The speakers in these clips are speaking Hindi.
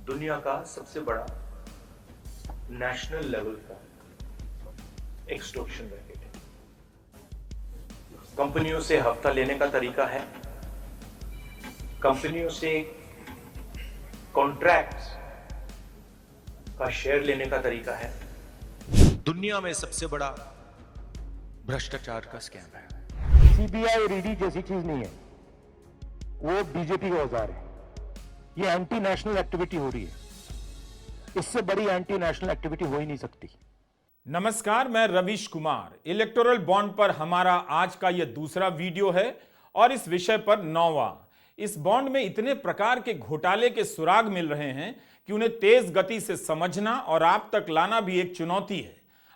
दुनिया का सबसे बड़ा नेशनल लेवल का एक्सटॉर्शन रैकेट है। कंपनियों से हफ्ता लेने का तरीका है, कंपनियों से कॉन्ट्रैक्ट्स का शेयर लेने का तरीका है। दुनिया में सबसे बड़ा भ्रष्टाचार का स्कैम है। सीबीआई और ईडी जैसी चीज नहीं है, वो बीजेपी का औजार है। ये एंटी नेशनल एक्टिविटी हो रही है, इससे बड़ी एंटी नेशनल एक्टिविटी हो ही नहीं सकती। नमस्कार, मैं रवीश कुमार। इलेक्टोरल बॉन्ड पर हमारा आज का यह दूसरा वीडियो है और इस विषय पर 9वां। इस बॉन्ड में इतने प्रकार के घोटाले के सुराग मिल रहे हैं कि उन्हें तेज गति से समझना और आप तक लाना भी एक चुनौती है।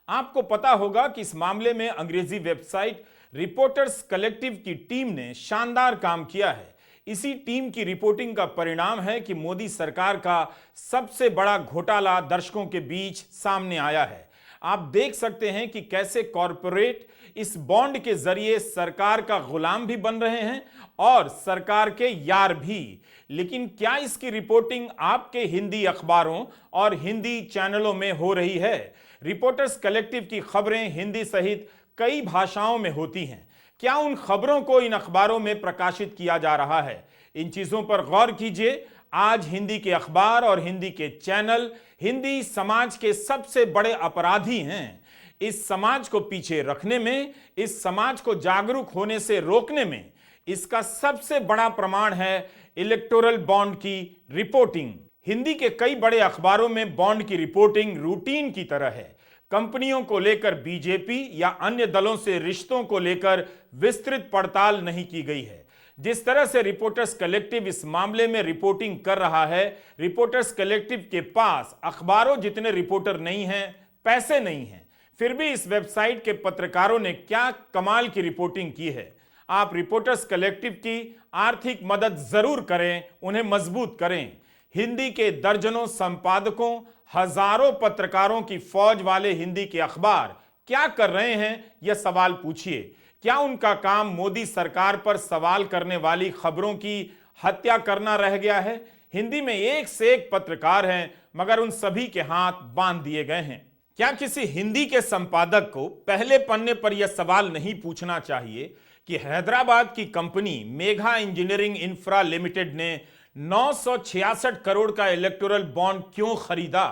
आपको पता होगा कि इस मामले में अंग्रेजी वेबसाइट रिपोर्टर्स कलेक्टिव की टीम ने शानदार काम किया है। इसी टीम की रिपोर्टिंग का परिणाम है कि मोदी सरकार का सबसे बड़ा घोटाला दर्शकों के बीच सामने आया है। आप देख सकते हैं कि कैसे कॉरपोरेट इस बॉन्ड के जरिए सरकार का गुलाम भी बन रहे हैं और सरकार के यार भी। लेकिन क्या इसकी रिपोर्टिंग आपके हिंदी अखबारों और हिंदी चैनलों में हो रही है? रिपोर्टर्स कलेक्टिव की खबरें हिंदी सहित कई भाषाओं में होती हैं। क्या उन खबरों को इन अखबारों में प्रकाशित किया जा रहा है? इन चीजों पर गौर कीजिए। आज हिंदी के अखबार और हिंदी के चैनल हिंदी समाज के सबसे बड़े अपराधी हैं। इस समाज को पीछे रखने में, इस समाज को जागरूक होने से रोकने में इसका सबसे बड़ा प्रमाण है इलेक्टोरल बॉन्ड की रिपोर्टिंग। हिंदी के कई बड़े अखबारों में बॉन्ड की रिपोर्टिंग रूटीन की तरह है। कंपनियों को लेकर बीजेपी या अन्य दलों से रिश्तों को लेकर विस्तृत पड़ताल नहीं की गई है। जिस तरह से रिपोर्टर्स कलेक्टिव इस मामले में रिपोर्टिंग कर रहा है, रिपोर्टर्स कलेक्टिव के पास अखबारों जितने रिपोर्टर नहीं हैं, पैसे नहीं हैं, फिर भी इस वेबसाइट के पत्रकारों ने क्या कमाल की रिपोर्टिंग की है। आप रिपोर्टर्स कलेक्टिव की आर्थिक मदद जरूर करें, उन्हें मजबूत करें। हिंदी के दर्जनों संपादकों, हजारों पत्रकारों की फौज वाले हिंदी के अखबार क्या कर रहे हैं, यह सवाल पूछिए। क्या उनका काम मोदी सरकार पर सवाल करने वाली खबरों की हत्या करना रह गया है? हिंदी में एक से एक पत्रकार हैं, मगर उन सभी के हाथ बांध दिए गए हैं। क्या किसी हिंदी के संपादक को पहले पन्ने पर यह सवाल नहीं पूछना चाहिए कि हैदराबाद की company Megha engineering infra limited ने 966 करोड़ का इलेक्टोरल बॉन्ड क्यों खरीदा?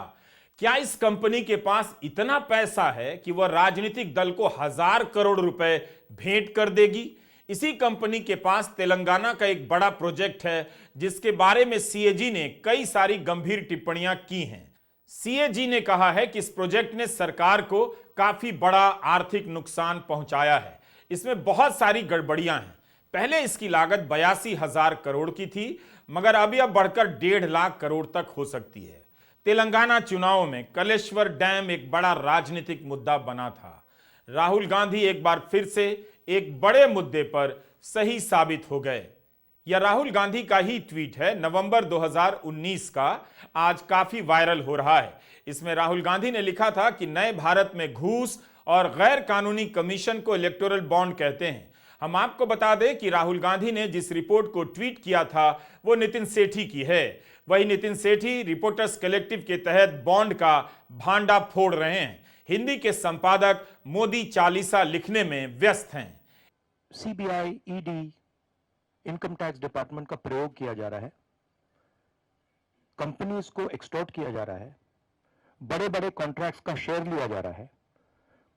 क्या इस कंपनी के पास इतना पैसा है कि वह राजनीतिक दल को 1000 करोड़ रुपए भेंट कर देगी? इसी कंपनी के पास तेलंगाना का एक बड़ा प्रोजेक्ट है जिसके बारे में सीएजी ने कई सारी गंभीर टिप्पणियां की हैं। सीएजी ने कहा है कि इस प्रोजेक्ट ने सरकार को काफी बड़ा आर्थिक नुकसान पहुंचाया है। इसमें बहुत सारी गड़बड़ियां हैं। पहले इसकी लागत 82,000 करोड़ की थी, मगर अभी अब बढ़कर 1.5 लाख करोड़ तक हो सकती है। तेलंगाना चुनाव में कलेश्वर डैम एक बड़ा राजनीतिक मुद्दा बना था। राहुल गांधी एक बार फिर से एक बड़े मुद्दे पर सही साबित हो गए। यह राहुल गांधी का ही ट्वीट है, नवंबर 2019 का, आज काफी वायरल हो रहा है। इसमें राहुल गांधी ने लिखा था कि नए भारत में घूस और गैर कानूनी कमीशन को इलेक्टोरल बॉन्ड कहते हैं। हम आपको बता दें कि राहुल गांधी ने जिस रिपोर्ट को ट्वीट किया था वो नितिन सेठी की है। वही नितिन सेठी रिपोर्टर्स कलेक्टिव के तहत बॉन्ड का भांडा फोड़ रहे हैं। हिंदी के संपादक मोदी चालीसा लिखने में व्यस्त हैं। CBI, ED, income tax department का प्रयोग किया जा रहा है, कंपनीज को एक्सटॉर्ट किया जा रहा है, बड़े बड़े कॉन्ट्रैक्ट्स का शेयर लिया जा रहा है,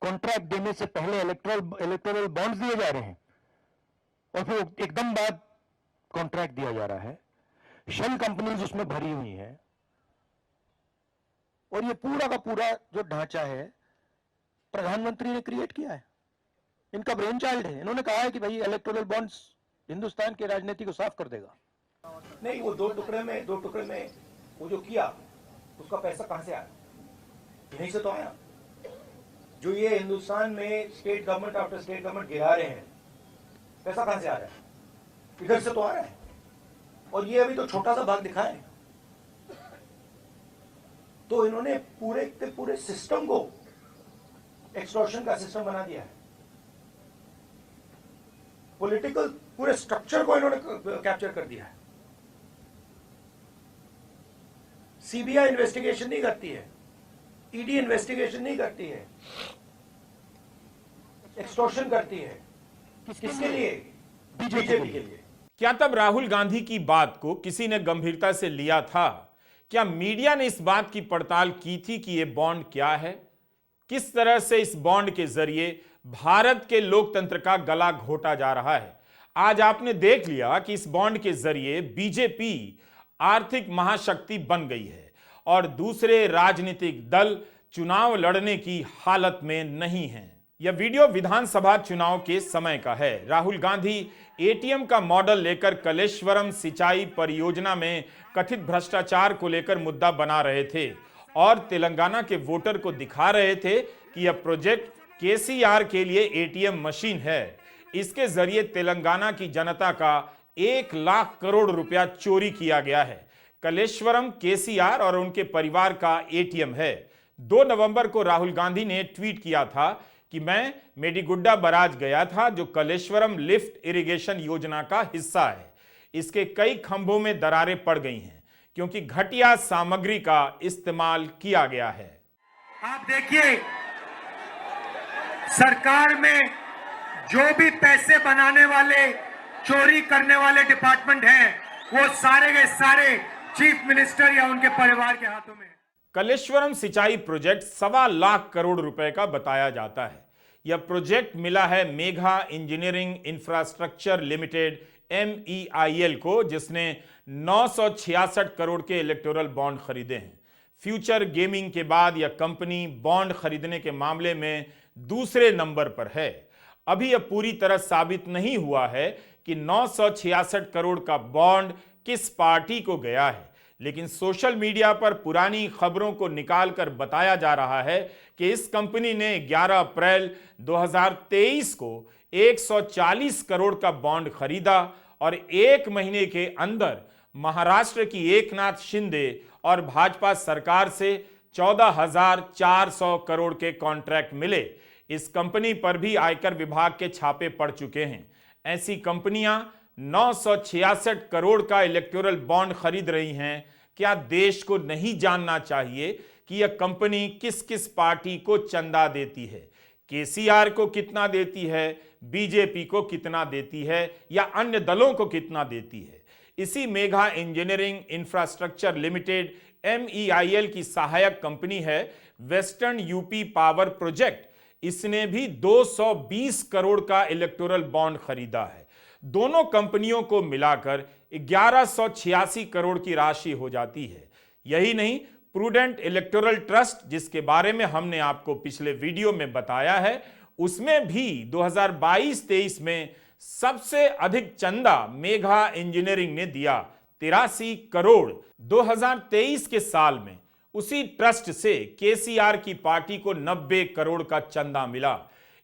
कॉन्ट्रैक्ट देने से पहले इलेक्टोरल बॉन्ड्स दिए जा रहे हैं और फिर एकदम बाद कॉन्ट्रैक्ट दिया जा रहा है। शेल कंपनीज उसमें भरी हुई हैं और ये पूरा का पूरा जो ढांचा है प्रधानमंत्री ने क्रिएट किया है। इनका ब्रेन चाइल्ड है। इन्होंने कहा है कि भाई इलेक्टोरल बॉन्ड्स हिंदुस्तान की राजनीति को साफ कर देगा। नहीं, वो दो टुकड़े में वो जो किया उसका पैसा कहां से आया? यहीं से तो आया। जो ये हिंदुस्तान में state government after state government गिरा रहे हैं, पैसा कहां से आ रहा है? इधर से तो आ रहा है। और ये अभी तो छोटा सा भाग दिखा है। तो इन्होंने पूरे के पूरे सिस्टम को एक्सटॉर्शन का सिस्टम बना दिया है। पॉलिटिकल पूरे स्ट्रक्चर को इन्होंने कैप्चर कर दिया है। सीबीआई इन्वेस्टिगेशन नहीं करती है, ईडी इन्वेस्टिगेशन नहीं करती है, एक्सटॉर्शन करती है। किसके लिए? बीजेपी के लिए। क्या तब राहुल गांधी की बात को किसी ने गंभीरता से लिया था? क्या मीडिया ने इस बात की पड़ताल की थी कि यह बॉन्ड क्या है? किस तरह से इस बॉन्ड के जरिए भारत के लोकतंत्र का गला घोटा जा रहा है? आज आपने देख लिया कि इस बॉन्ड के जरिए बीजेपी आर्थिक महाशक्ति बन गई है और दूसरे राजनीतिक दल चुनाव लड़ने की हालत में नहीं हैं। यह वीडियो विधानसभा चुनाव के समय का है। राहुल गांधी एटीएम का मॉडल लेकर कलेश्वरम सिंचाई परियोजना में कथित भ्रष्टाचार को लेकर मुद्दा बना रहे थे और तेलंगाना के वोटर को दिखा रहे थे कि यह प्रोजेक्ट केसीआर के लिए एटीएम मशीन है। इसके जरिए तेलंगाना की जनता का 1 लाख करोड़ रुपया चोरी किया गया है। कलेश्वरम केसीआर और उनके परिवार का एटीएम है। 2 नवंबर को राहुल गांधी ने ट्वीट किया था कि मैं मेडीगुड्डा बराज गया था जो कलेश्वरम लिफ्ट इरिगेशन योजना का हिस्सा है। इसके कई खंभों में दरारें पड़ गई हैं क्योंकि घटिया सामग्री का इस्तेमाल किया गया है। आप देखिए, सरकार में जो भी पैसे बनाने वाले, चोरी करने वाले डिपार्टमेंट हैं, वो सारे के सारे चीफ मिनिस्टर या उनके परिवार के हाथों में। कलेश्वरम सिंचाई प्रोजेक्ट 1.25 लाख करोड़ रुपए का बताया जाता है। यह प्रोजेक्ट मिला है Megha engineering infrastructure limited MEIL को, जिसने 966 करोड़ के इलेक्टोरल बॉन्ड खरीदे हैं। फ्यूचर गेमिंग के बाद यह कंपनी बॉन्ड खरीदने के मामले में दूसरे नंबर पर है। अभी यह पूरी तरह साबित नहीं हुआ है कि 966 करोड़ का बॉन्ड किस पार्टी को गया है, लेकिन सोशल मीडिया पर पुरानी खबरों को निकालकर बताया जा रहा है कि इस कंपनी ने 11 अप्रैल 2023 को 140 करोड़ का बॉन्ड खरीदा और 1 महीने के अंदर महाराष्ट्र की एकनाथ शिंदे और भाजपा सरकार से 14,400 करोड़ के कॉन्ट्रैक्ट मिले। इस कंपनी पर भी आयकर विभाग के छापे पड़ चुके हैं। ऐसी कंपनियां 966 करोड़ का इलेक्टोरल बॉन्ड खरीद रही हैं। क्या देश को नहीं जानना चाहिए कि यह कंपनी किस किस पार्टी को चंदा देती है? केसीआर को कितना देती है, बीजेपी को कितना देती है या अन्य दलों को कितना देती है? इसी Megha engineering infrastructure limited MEIL की सहायक कंपनी है वेस्टर्न यूपी पावर प्रोजेक्ट। इसने भी 220 करोड़ का इलेक्टोरल बॉन्ड खरीदा है। दोनों कंपनियों को मिलाकर 1186 करोड़ की राशि हो जाती है। यही नहीं, प्रूडेंट इलेक्टोरल ट्रस्ट, जिसके बारे में हमने आपको पिछले वीडियो में बताया है, उसमें भी 2022-23 में सबसे अधिक चंदा मेघा इंजीनियरिंग ने दिया, 83 करोड़। 2023 के साल में उसी ट्रस्ट से केसीआर की पार्टी को 90 करोड़ का चंदा मिला।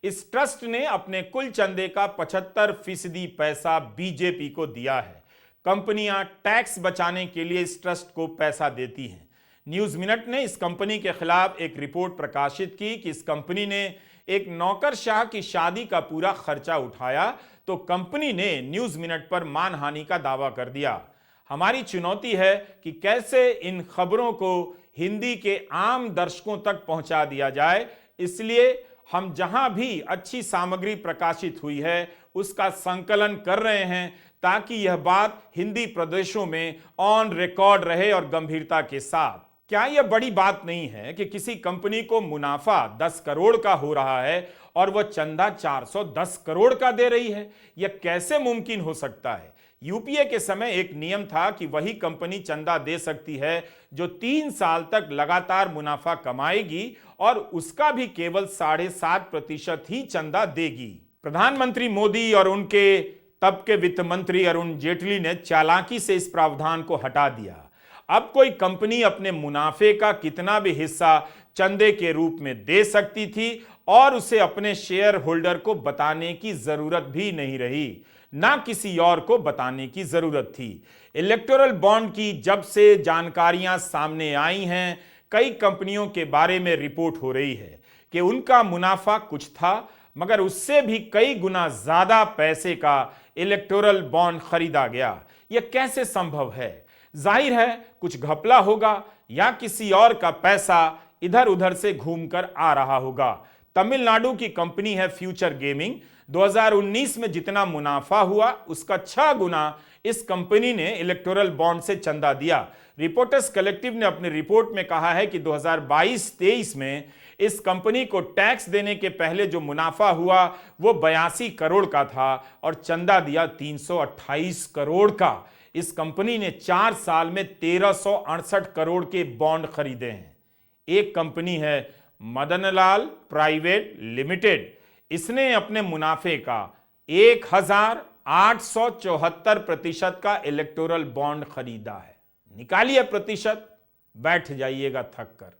इस ट्रस्ट ने अपने कुल चंदे का 75% पैसा बीजेपी को दिया है। कंपनियां टैक्स बचाने के लिए इस ट्रस्ट को पैसा देती हैं। न्यूज मिनट ने इस कंपनी के खिलाफ एक रिपोर्ट प्रकाशित की कि इस कंपनी ने एक नौकरशाह की शादी का पूरा खर्चा उठाया, तो कंपनी ने न्यूज मिनट पर मानहानि का दावा कर दिया। हमारी चुनौती है कि कैसे इन खबरों को हिंदी के आम दर्शकों तक पहुंचा दिया जाए। इसलिए हम जहां भी अच्छी सामग्री प्रकाशित हुई है उसका संकलन कर रहे हैं ताकि यह बात हिंदी प्रदेशों में ऑन रिकॉर्ड रहे और गंभीरता के साथ। क्या यह बड़ी बात नहीं है कि किसी कंपनी को मुनाफा 10 करोड़ का हो रहा है और वह चंदा 410 करोड़ का दे रही है? यह कैसे मुमकिन हो सकता है? यूपीए के समय एक नियम था कि वही कंपनी चंदा दे सकती है जो 3 साल तक लगातार मुनाफा कमाएगी और उसका भी केवल 7.5% ही चंदा देगी। प्रधानमंत्री मोदी और उनके तब के वित्त मंत्री अरुण जेटली ने चालाकी से इस प्रावधान को हटा दिया। अब कोई कंपनी अपने मुनाफे का कितना भी हिस्सा चंदे के रूप में दे सकती थी और उसे अपने शेयर होल्डर को बताने की जरूरत भी नहीं रही, ना किसी और को बताने की जरूरत थी। इलेक्टोरल बॉन्ड की जब से जानकारियां सामने आई हैं, कई कंपनियों के बारे में रिपोर्ट हो रही है कि उनका मुनाफा कुछ था, मगर उससे भी कई गुना ज्यादा पैसे का इलेक्टोरल बॉन्ड खरीदा गया। यह कैसे संभव है? जाहिर है कुछ घपला होगा या किसी और का पैसा इधर उधर से घूमकर आ रहा होगा। तमिलनाडु की कंपनी है फ्यूचर गेमिंग। 2019 में जितना मुनाफा हुआ उसका 6 गुना इस कंपनी ने इलेक्टोरल बॉन्ड से चंदा दिया। रिपोर्टर्स कलेक्टिव ने अपनी रिपोर्ट में कहा है कि 2022-23 में इस कंपनी को टैक्स देने के पहले जो मुनाफा हुआ वो 82 करोड़ का था और चंदा दिया 328 करोड़ का। इस कंपनी ने 4 साल में 1368 करोड़ के बॉन्ड खरीदे हैं। एक कंपनी है मदनलाल प्राइवेट लिमिटेड। इसने अपने मुनाफे का 1874% का इलेक्टोरल बॉन्ड खरीदा है। निकालिए प्रतिशत, बैठ जाइएगा थक कर।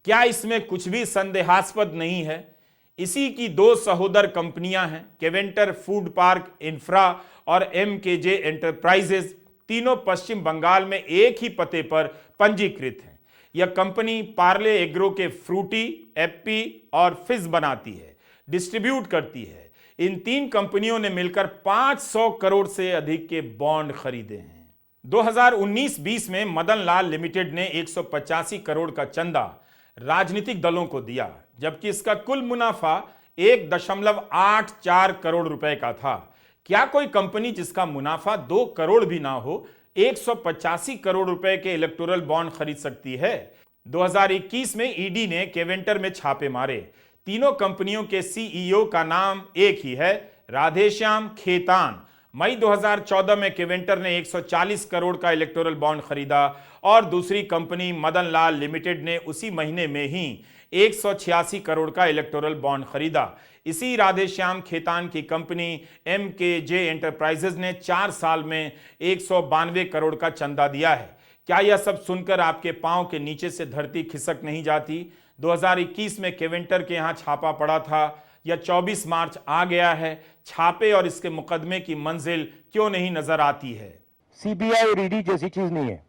क्या इसमें कुछ भी संदेहास्पद नहीं है? इसी की 2 सहोदर कंपनियां हैं, केवेंटर फूड पार्क इंफ्रा और MKJ एंटरप्राइजेज। तीनों पश्चिम बंगाल में एक ही पते पर पंजीकृत हैं। यह कंपनी पार्ले एग्रो के फ्रूटी, एप्पी और फिज बनाती है, डिस्ट्रीब्यूट करती है। इन 3 कंपनियों ने मिलकर 500 करोड़ से अधिक के बॉन्ड खरीदे हैं। 2019-20 में मदन लाल लिमिटेड ने 185 करोड़ का चंदा राजनीतिक दलों को दिया, जबकि इसका कुल मुनाफा 1.84 करोड़ रुपए का था। क्या कोई कंपनी जिसका मुनाफा 2 करोड़ भी ना हो 185 करोड़ रुपए के इलेक्टोरल बॉन्ड खरीद सकती है? 2021 में ईडी ने केवेंटर में छापे मारे। तीनों कंपनियों के CEO का नाम एक ही है, राधेश्याम खेतान। मई 2014 में केवेंटर ने 140 करोड़ का इलेक्टोरल बॉन्ड खरीदा और दूसरी कंपनी मदन लाल लिमिटेड ने उसी महीने में ही 186 करोड़ का इलेक्टोरल बॉन्ड खरीदा। इसी राधेश्याम खेतान की कंपनी MKJ एंटरप्राइजेज ने 4 साल में 192 करोड़ का चंदा दिया है। क्या यह सब सुनकर आपके पांव के नीचे से धरती खिसक नहीं जाती? 2021 में केवेंटर के यहां छापा पड़ा था, या 24 मार्च आ गया है, छापे और इसके मुकदमे की मंजिल क्यों नहीं नजर आती है? CBI और ED जैसी चीज नहीं है,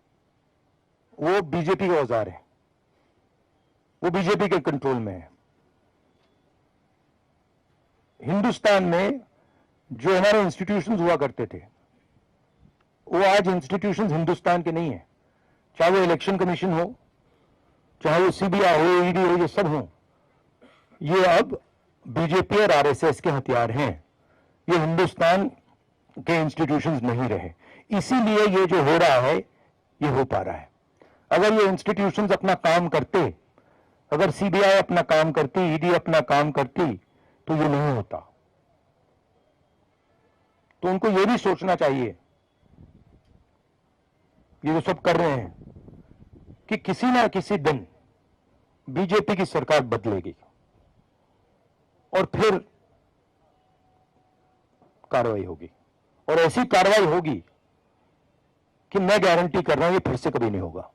वो बीजेपी का औजार है, वो बीजेपी के कंट्रोल में है। हिंदुस्तान में जो हमारे इंस्टीट्यूशंस हुआ करते थे वो आज इंस्टीट्यूशंस हिंदुस्तान के नहीं है। चाहे वो इलेक्शन कमीशन हो, चाहे वो CBI हो, ED हो, ये सब हो, ये अब बीजेपी और RSS के हथियार हैं। ये हिंदुस्तान के इंस्टीट्यूशंस नहीं रहे, इसीलिए ये जो हो रहा है ये हो पा रहा है। अगर ये इंस्टीट्यूशंस अपना काम करते, अगर CBI अपना काम करती, ED अपना काम करती, तो ये नहीं होता। तो उनको ये भी सोचना चाहिए, ये जो सब कर रहे हैं, कि किसी ना किसी दिन बीजेपी की सरकार बदलेगी और फिर कार्रवाई होगी, और ऐसी कार्रवाई होगी कि मैं गारंटी कर रहा हूं ये फिर से कभी नहीं होगा।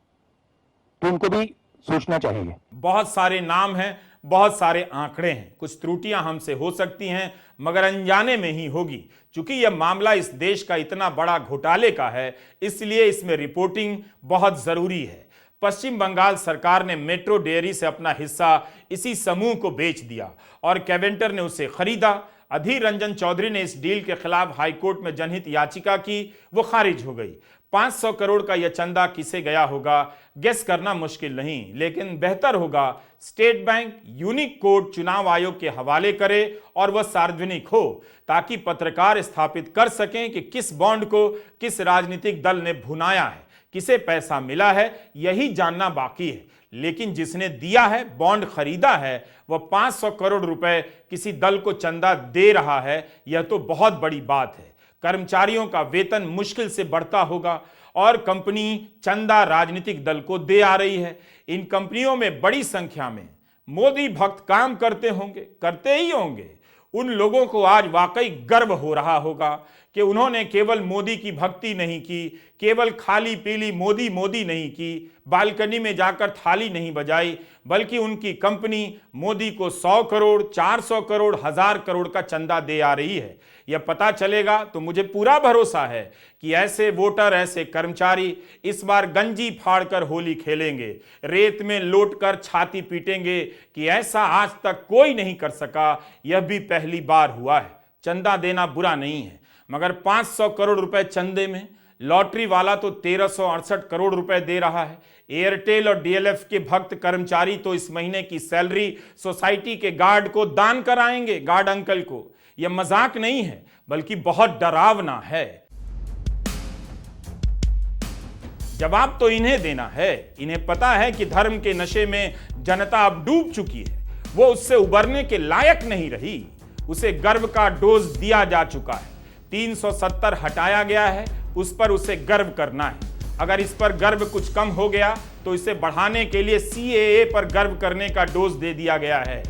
तो उनको भी सोचना चाहिए। बहुत सारे नाम हैं, बहुत सारे आंकड़े हैं, कुछ त्रुटियां हमसे हो सकती हैं, मगर अनजाने में ही होगी। चूंकि यह मामला इस देश का इतना बड़ा घोटाले का है, इसलिए इसमें रिपोर्टिंग बहुत जरूरी है। पश्चिम बंगाल सरकार ने मेट्रो डेयरी से अपना हिस्सा इसी समूह को बेच दिया और केवेंटर ने उसे खरीदा। अधीर रंजन चौधरी ने इस डील के खिलाफ हाईकोर्ट में जनहित याचिका की, वो खारिज हो गई। 500 करोड़ का यह चंदा किसे गया होगा गेस करना मुश्किल नहीं, लेकिन बेहतर होगा स्टेट बैंक यूनिक कोड चुनाव आयोग के हवाले करे और वह सार्वजनिक हो, ताकि पत्रकार स्थापित कर सकें कि किस बॉन्ड को किस राजनीतिक दल ने भुनाया है, किसे पैसा मिला है, यही जानना बाकी है। लेकिन जिसने दिया है, बॉन्ड खरीदा है, वह 500 करोड़ रुपए किसी दल को चंदा दे रहा है, यह तो बहुत बड़ी बात है। कर्मचारियों का वेतन मुश्किल से बढ़ता होगा और कंपनी चंदा राजनीतिक दल को दे आ रही है। इन कंपनियों में बड़ी संख्या में मोदी भक्त काम करते होंगे, करते ही होंगे। उन लोगों को आज वाकई गर्व हो रहा होगा कि उन्होंने केवल मोदी की भक्ति नहीं की, केवल खाली पीली मोदी मोदी नहीं की, बालकनी में जाकर थाली नहीं बजाई, बल्कि उनकी कंपनी मोदी को 100 करोड़, 400 करोड़, 1000 करोड़ का चंदा दे आ रही है। यह पता चलेगा तो मुझे पूरा भरोसा है कि ऐसे वोटर, ऐसे कर्मचारी इस बार गंजी फाड़कर होली खेलेंगे, रेत में लौटकर छाती पीटेंगे कि ऐसा आज तक कोई नहीं कर सका, यह भी पहली बार हुआ है। चंदा देना बुरा नहीं है, मगर 500 करोड़ रुपए चंदे में लॉटरी वाला तो 1368 करोड़ रुपए दे रहा है। एयरटेल और डीएलएफ के भक्त कर्मचारी तो इस महीने की सैलरी सोसाइटी के गार्ड को दान कराएंगे, गार्ड अंकल को। यह मजाक नहीं है बल्कि बहुत डरावना है। जवाब तो इन्हें देना है। इन्हें पता है कि धर्म के नशे में जनता अब डूब चुकी है, वो उससे उबरने के लायक नहीं रही। उसे गर्व का डोज दिया जा चुका है। 370 हटाया गया है, उस पर उसे गर्व करना है। अगर इस पर गर्व कुछ कम हो गया तो इसे बढ़ाने के लिए सीएए पर गर्व करने का डोज दे दिया गया है।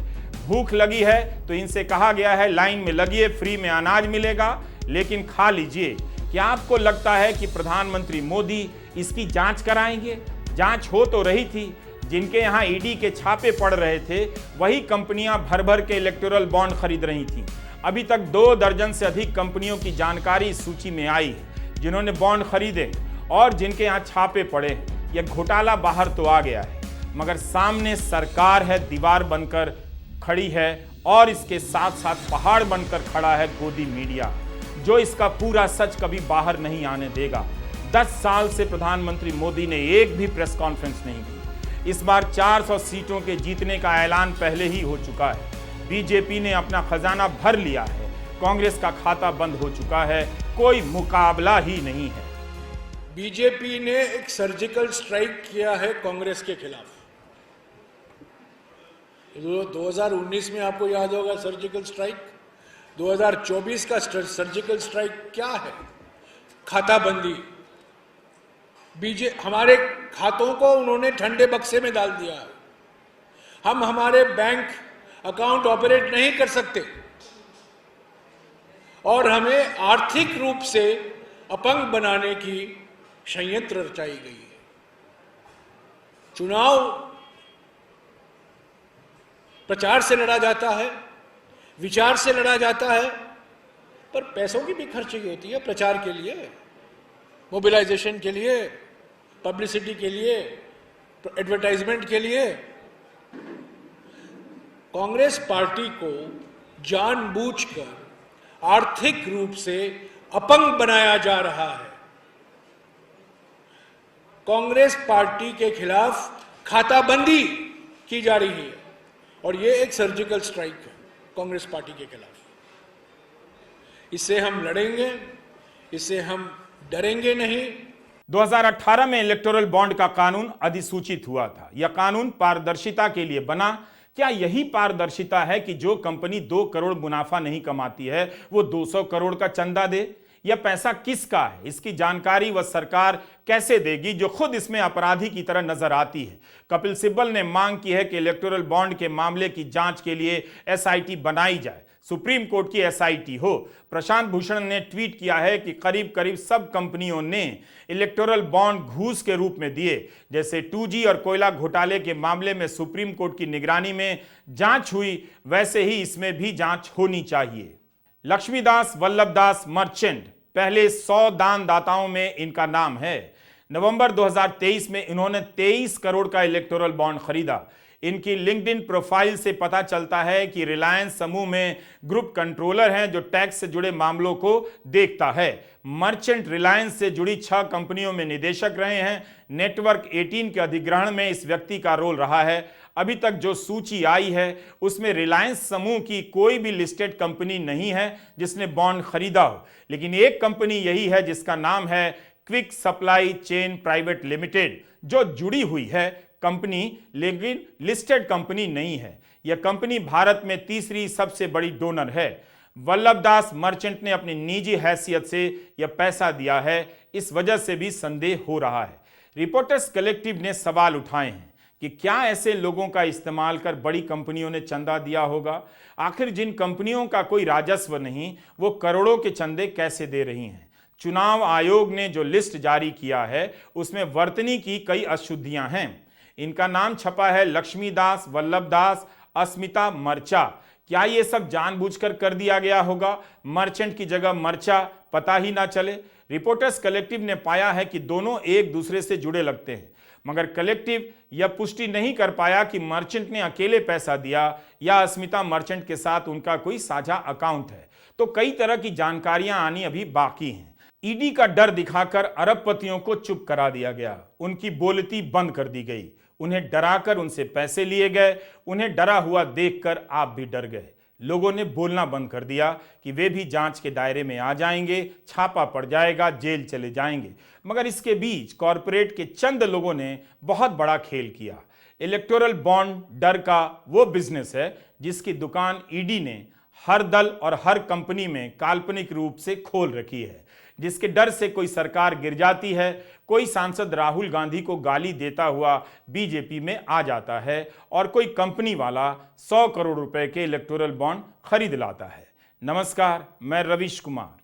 भूख लगी है तो इनसे कहा गया है लाइन में लगिए, फ्री में अनाज मिलेगा, लेकिन खा लीजिए। क्या आपको लगता है कि प्रधानमंत्री मोदी इसकी जांच कराएंगे? जांच हो तो रही थी। जिनके यहां ईडी के छापे पड़ रहे थे वही कंपनियां भर भर के इलेक्टोरल बॉन्ड खरीद रही थीं। अभी तक 2 दर्जन से अधिक कंपनियों की जानकारी इस सूची में आई है जिन्होंने बॉन्ड खरीदे और जिनके यहां छापे पड़े हैं। यह घोटाला बाहर तो आ गया है, मगर सामने सरकार है, दीवार बनकर खड़ी है, और इसके साथ साथ पहाड़ बनकर खड़ा है गोदी मीडिया, जो इसका पूरा सच कभी बाहर नहीं आने देगा। 10 साल से प्रधानमंत्री मोदी ने एक भी प्रेस कॉन्फ्रेंस नहीं की। इस बार 400 सीटों के जीतने का ऐलान पहले ही हो चुका है। बीजेपी ने अपना खजाना भर लिया है, कांग्रेस का खाता बंद हो चुका है, कोई मुकाबला ही नहीं है। बीजेपी ने एक सर्जिकल स्ट्राइक किया है कांग्रेस के खिलाफ। 2019 में आपको याद होगा सर्जिकल स्ट्राइक। 2024 का सर्जिकल स्ट्राइक क्या है? खाताबंदी। हमारे खातों को उन्होंने ठंडे बक्से में डाल दिया है। हम हमारे बैंक अकाउंट ऑपरेट नहीं कर सकते और हमें आर्थिक रूप से अपंग बनाने की षड्यंत्र रचाई गई है। चुनाव प्रचार से लड़ा जाता है, विचार से लड़ा जाता है, पर पैसों की भी खर्ची होती है प्रचार के लिए, मोबिलाइजेशन के लिए, पब्लिसिटी के लिए, एडवर्टाइजमेंट के लिए। कांग्रेस पार्टी को जानबूझकर आर्थिक रूप से अपंग बनाया जा रहा है। कांग्रेस पार्टी के खिलाफ खाताबंदी की जा रही है और यह एक सर्जिकल स्ट्राइक है कांग्रेस पार्टी के खिलाफ। इससे हम लड़ेंगे, इससे हम डरेंगे नहीं। 2018 में इलेक्टोरल बॉन्ड का कानून अधिसूचित हुआ था। यह कानून पारदर्शिता के लिए बना। क्या यही पारदर्शिता है कि जो कंपनी 2 करोड़ मुनाफा नहीं कमाती है वो 200 करोड़ का चंदा दे? यह पैसा किसका है, इसकी जानकारी वह सरकार कैसे देगी जो खुद इसमें अपराधी की तरह नजर आती है? कपिल सिब्बल ने मांग की है कि इलेक्टोरल बॉन्ड के मामले की जांच के लिए एसआईटी बनाई जाए, सुप्रीम कोर्ट की एसआईटी हो। प्रशांत भूषण ने ट्वीट किया है कि करीब करीब सब कंपनियों ने इलेक्टोरल बॉन्ड घूस के रूप में दिए। जैसे 2G और कोयला घोटाले के मामले में सुप्रीम कोर्ट की निगरानी में जांच हुई, वैसे ही इसमें भी जांच होनी चाहिए। लक्ष्मीदास वल्लभदास मर्चेंट पहले 100 दानदाताओं में इनका नाम है। नवंबर 2023 में इन्होंने 23 करोड़ का इलेक्टोरल बॉन्ड खरीदा। इनकी लिंक्डइन प्रोफाइल से पता चलता है कि रिलायंस समूह में ग्रुप कंट्रोलर हैं जो टैक्स से जुड़े मामलों को देखता है। मर्चेंट रिलायंस से जुड़ी 6 कंपनियों में निदेशक रहे हैं। नेटवर्क 18 के अधिग्रहण में इस व्यक्ति का रोल रहा है। अभी तक जो सूची आई है उसमें रिलायंस समूह की कोई भी लिस्टेड कंपनी नहीं है जिसने बॉन्ड खरीदा हो, लेकिन एक कंपनी यही है जिसका नाम है quick supply chain private limited, जो जुड़ी हुई है कंपनी, लेकिन लिस्टेड कंपनी नहीं है। यह कंपनी भारत में तीसरी सबसे बड़ी डोनर है। वल्लभदास मर्चेंट ने अपनी निजी हैसियत से यह पैसा दिया है, इस वजह से भी संदेह हो रहा है। रिपोर्टर्स कलेक्टिव ने सवाल उठाए हैं कि क्या ऐसे लोगों का इस्तेमाल कर बड़ी कंपनियों ने चंदा दिया होगा? आखिर जिन कंपनियों का कोई राजस्व नहीं, वो करोड़ों के चंदे कैसे दे रही हैं? चुनाव आयोग ने जो लिस्ट जारी किया है उसमें वर्तनी की कई अशुद्धियां हैं। इनका नाम छपा है लक्ष्मीदास वल्लभदास अस्मिता मर्चा। क्या ये सब जानबूझकर कर दिया गया होगा? मर्चेंट की जगह मर्चा, पता ही ना चले। रिपोर्टर्स कलेक्टिव ने पाया है कि दोनों एक दूसरे से जुड़े लगते हैं, मगर कलेक्टिव यह पुष्टि नहीं कर पाया कि मर्चेंट ने अकेले पैसा दिया या अस्मिता मर्चेंट के साथ उनका कोई साझा अकाउंट है। तो कई तरह की जानकारियां आनी अभी बाकी हैं। ईडी का डर दिखाकर अरबपतियों को चुप करा दिया गया, उनकी बोलती बंद कर दी गई, उन्हें डराकर उनसे पैसे लिए गए। उन्हें डरा हुआ देखकर आप भी डर गए। लोगों ने बोलना बंद कर दिया कि वे भी जांच के दायरे में आ जाएंगे, छापा पड़ जाएगा, जेल चले जाएंगे। मगर इसके बीच कॉरपोरेट के चंद लोगों ने बहुत बड़ा खेल किया। इलेक्टोरल बॉन्ड डर का वो बिजनेस है जिसकी दुकान ईडी ने हर दल और हर कंपनी में काल्पनिक रूप से खोल रखी है, जिसके डर से कोई सरकार गिर जाती है, कोई सांसद राहुल गांधी को गाली देता हुआ बीजेपी में आ जाता है और कोई कंपनी वाला 100 करोड़ रुपए के इलेक्टोरल बॉन्ड खरीद लाता है। नमस्कार, मैं रवीश कुमार।